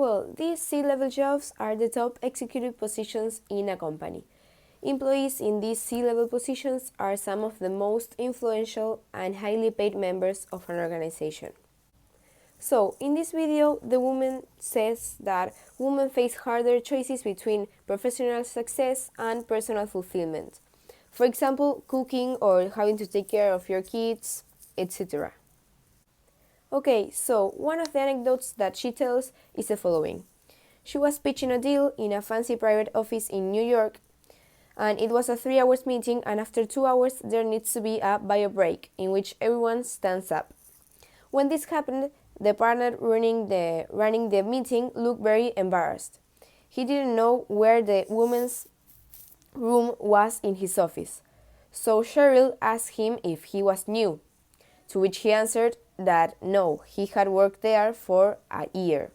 Well, these C-level jobs are the top executive positions in a company. Employees in these C-level positions are some of the most influential and highly paid members of an organization. So, in this video, the woman says that women face harder choices between professional success and personal fulfillment. For example, cooking or having to take care of your kids, etc. Okay, so one of the anecdotes that she tells is the following. She was pitching a deal in a fancy private office in New York, and it was a 3 hour meeting, and after 2 hours there needs to be a bio break in which everyone stands up. When this happened, the partner running the meeting looked very embarrassed. He didn't know where the woman's room was in his office, so Cheryl asked him if he was new, to which he answered that no, he had worked there for a year.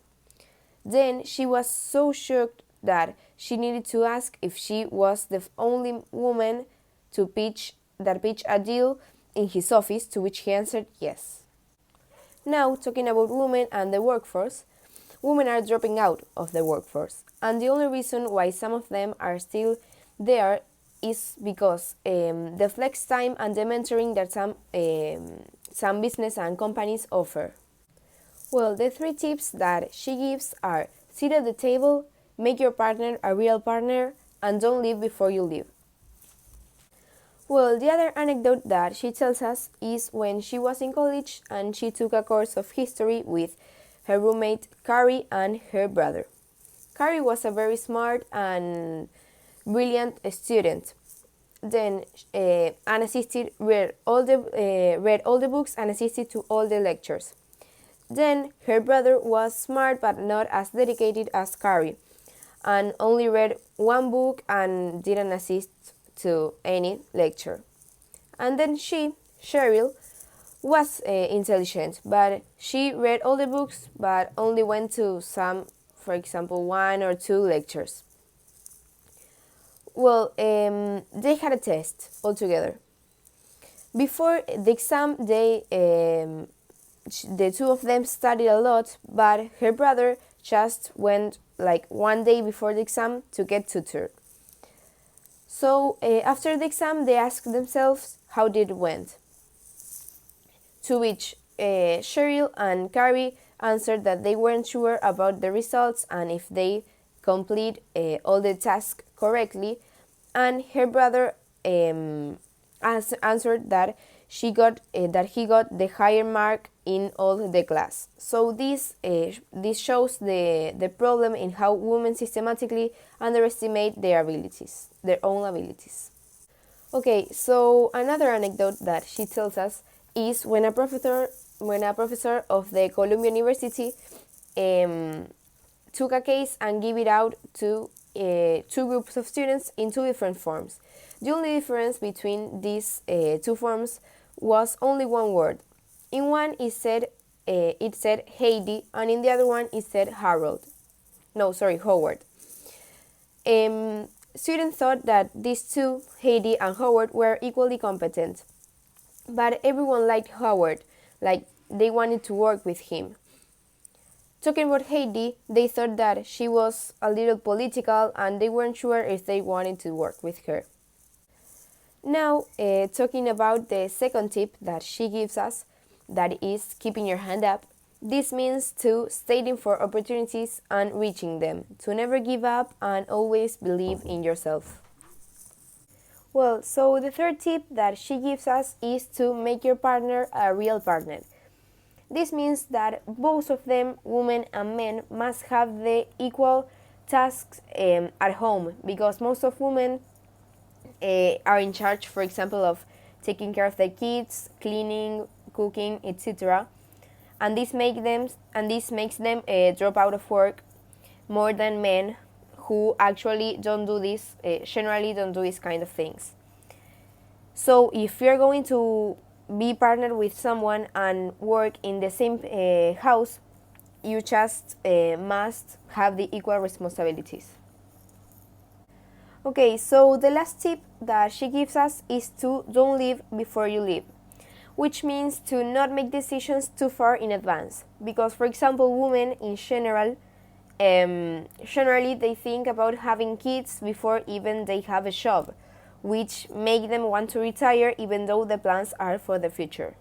Then she was so shocked that she needed to ask if she was the only woman to pitch a deal in his office, to which he answered yes. Now, talking about women and the workforce, women are dropping out of the workforce, and the only reason why some of them are still there is because the flex time and the mentoring that some business and companies offer. Well, the 3 tips that she gives are: sit at the table, make your partner a real partner, and don't leave before you leave. Well, the other anecdote that she tells us is when she was in college and she took a course of history with her roommate Carrie and her brother. Carrie was a very smart and brilliant student. Then Anne assisted, read all the books and assisted to all the lectures. Then her brother was smart but not as dedicated as Carrie, and only read 1 book and didn't assist to any lecture. And then Cheryl, was intelligent, but she read all the books but only went to some, for example, 1 or 2 lectures. Well, they had a test altogether. Before the exam, the 2 of them studied a lot, but her brother just went like 1 day before the exam to get tutored. So after the exam, they asked themselves how did it went. To which Cheryl and Carrie answered that they weren't sure about the results and if they complete all the tasks correctly, and her brother answered that he got the higher mark in all the class. So this shows the problem in how women systematically underestimate their own abilities. Okay, so another anecdote that she tells us is when a professor of the Columbia University took a case and gave it out to 2 groups of students in 2 different forms. The only difference between these 2 forms was only 1 word. In one it said Heidi, and in the other one it said Howard. Students thought that these 2, Heidi and Howard, were equally competent, but everyone liked Howard, like they wanted to work with him. Talking about Heidi, they thought that she was a little political and they weren't sure if they wanted to work with her. Now, talking about the second tip that she gives us, that is keeping your hand up. This means to staying for opportunities and reaching them, to never give up and always believe in yourself. Well, so the third tip that she gives us is to make your partner a real partner. This means that both of them, women and men, must have the equal tasks at home, because most of women are in charge, for example, of taking care of their kids, cleaning, cooking, etc. And this makes them drop out of work more than men who actually don't do this, generally don't do these kind of things. So if you're going to be partnered with someone and work in the same house, you just must have the equal responsibilities. Okay, so the last tip that she gives us is to don't leave before you leave, which means to not make decisions too far in advance. Because, for example, women in general Generally, they think about having kids before even they have a job, which make them want to retire even though the plans are for the future.